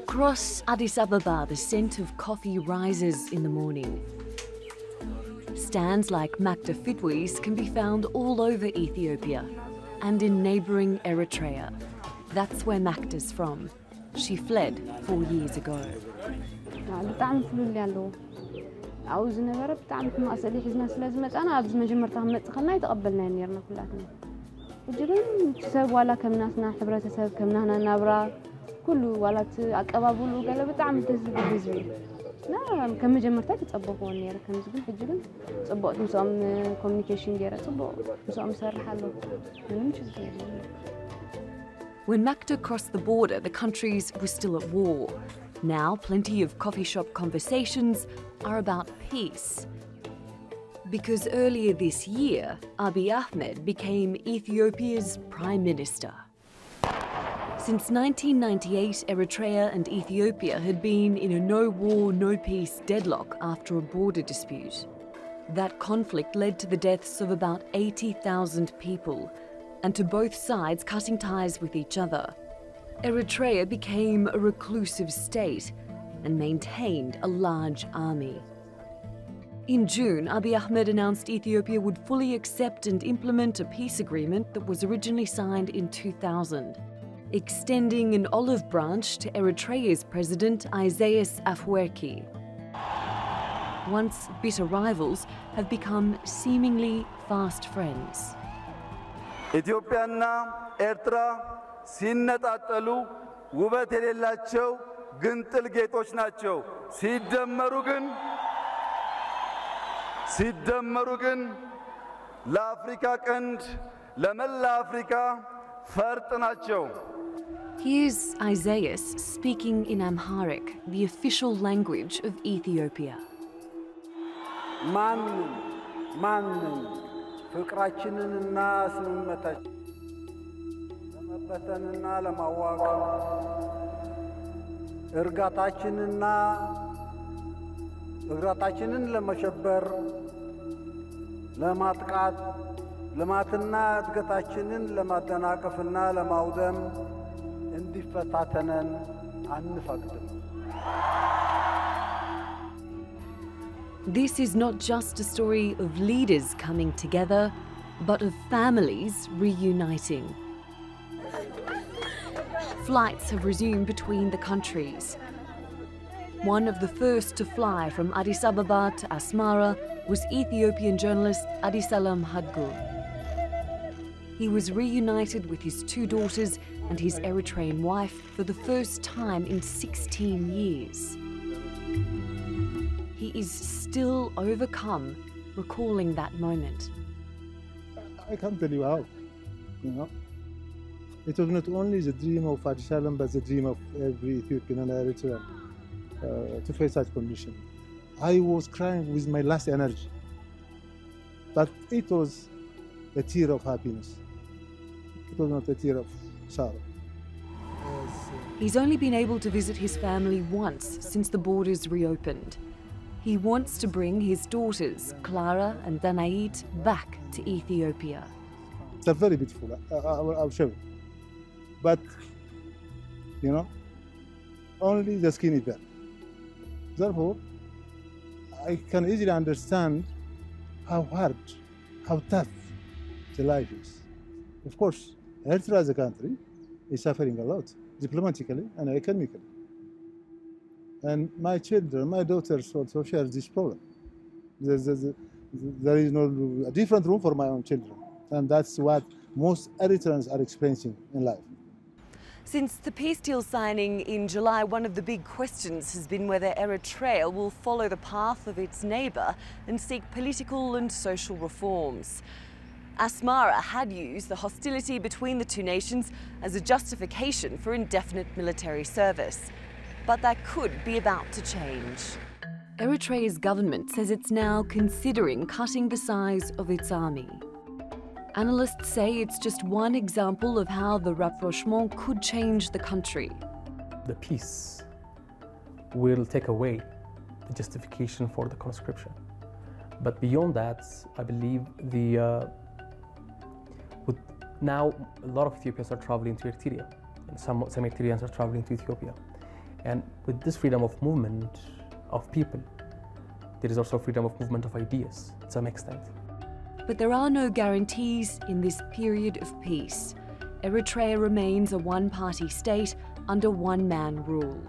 Across Addis Ababa, the scent of coffee rises in the morning. Stands like Makta Fitwi's can be found all over Ethiopia and in neighbouring Eritrea. That's where Makta's from. She fled 4 years ago. عاوز نبرة بتعمل ما أصلي حزنا سلازمة أنا أبز مجمرتها متخلنا يتقبلنا نيرنا كلاتنا وجرين تسب ولا كم ناسنا حبرة تسب كم نحنا نبرة كله ولا أقابلوا قال بتعمل تزبي لا كم مجمرتها تتقبلوا نيرنا كم زبون حجرين تقبلوا مسام communication جرا تقبلوا مسام سر حلو من شو When Makta crossed the border, the countries were still at war. Now, plenty of coffee shop conversations are about peace. Because earlier this year, Abiy Ahmed became Ethiopia's Prime Minister. Since 1998, Eritrea and Ethiopia had been in a no-war, no-peace deadlock after a border dispute. That conflict led to the deaths of about 80,000 people, and to both sides cutting ties with each other. Eritrea became a reclusive state and maintained a large army. In June, Abiy Ahmed announced Ethiopia would fully accept and implement a peace agreement that was originally signed in 2000, extending an olive branch to Eritrea's president Isaias Afwerki. Once bitter rivals have become seemingly fast friends. Ethiopia and Eritrea ሲነጣጠሉ ውበት የሌላቸው ግንጥል ጌጦች ናቸው ሲደመሩ ግን ለአፍሪካ ቀንድ ለመላ አፍሪካ ፈርጥ ናቸው Here's Isaias speaking in Amharic, the official language of Ethiopia. ማንም ፍቅራችንንና ስምመታችንን ለመበተንና ለማዋቀር እርጋታችንን ለመሸበር ለማጥቃት ልማትና እድገታችንን ለማደናቀፍና ለማውደም እንዲፈታተነን አንፈቅድም This is not just a story of leaders coming together, but of families reuniting. Flights have resumed between the countries. One of the first to fly from Addis Ababa to Asmara was Ethiopian journalist Adisalam Hadgur. He was reunited with his 2 daughters and his Eritrean wife for the first time in 16 years. He is still overcome recalling that moment. I can't tell you how, It was not only the dream of Addis Ababa, but the dream of every Ethiopian and Eritrean to face such condition. I was crying with my last energy, but it was a tear of happiness. It was not a tear of sorrow. He's only been able to visit his family once since the borders reopened. He wants to bring his daughters, Clara and Danait, back to Ethiopia. It's very beautiful, I'll show you. But, only the skin is there. Therefore, I can easily understand how hard, how tough the life is. Of course, Eritrea as a country is suffering a lot, diplomatically and economically. And my children, my daughters also share this problem. There is no different room for my own children. And that's what most Eritreans are experiencing in life. Since the peace deal signing in July, one of the big questions has been whether Eritrea will follow the path of its neighbour and seek political and social reforms. Asmara had used the hostility between the 2 nations as a justification for indefinite military service. But that could be about to change. Eritrea's government says it's now considering cutting the size of its army. Analysts say it's just one example of how the rapprochement could change the country. The peace will take away the justification for the conscription. But beyond that, I believe now a lot of Ethiopians are traveling to Eritrea, and some Eritreans are traveling to Ethiopia. And with this freedom of movement of people, there is also freedom of movement of ideas to some extent. But there are no guarantees in this period of peace. Eritrea remains a one-party state under one-man rule.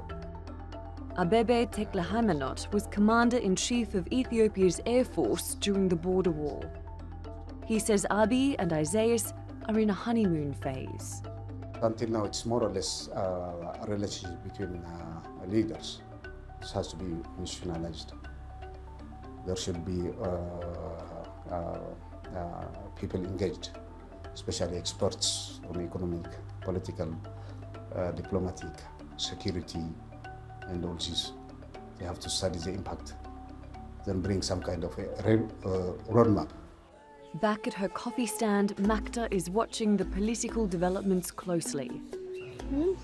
Abebe Teklehamanot was Commander-in-Chief of Ethiopia's Air Force during the border war. He says Abiy and Isaias are in a honeymoon phase. Until now, it's more or less a relationship between leaders. This has to be institutionalized. There should be people engaged, especially experts on economic, political, diplomatic, security, and all this. They have to study the impact, then bring some kind of a roadmap. Back at her coffee stand, Makta is watching the political developments closely.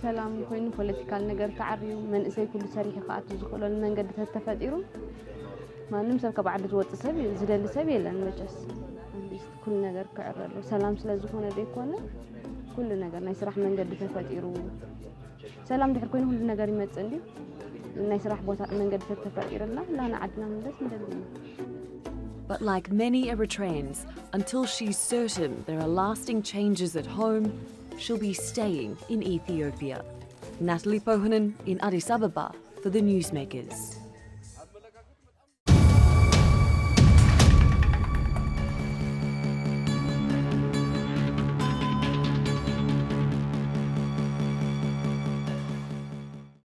ሰላም ኮይኑ ፖለቲካል ነገር ተዓርዩ መንእሰይ ኩሉ ሰሪሕ ይኻኣቱ ዝኽእለሉ መንገድታት ተፈጢሩ ማንም ሰብ ካብ ዓዲ ዝወፅእ ሰብ ዝደሊ ሰብ የለን መጨስ ኩሉ ነገር ክዕረሉ ሰላም ስለ ዝኾነ ደይኮነ ኩሉ ነገር ናይ ስራሕ መንገዲ ተፈጢሩ ሰላም ድሕር ኮይኑ ሁሉ ነገር ይመጽእ እንዲ ናይ ስራሕ ቦታ መንገድታት ተፈጢሩና ላና ዓድና ምንደስ እንደዚህ But like many Eritreans, until she's certain there are lasting changes at home, she'll be staying in Ethiopia. Natalie Poyhonen in Addis Ababa for the Newsmakers.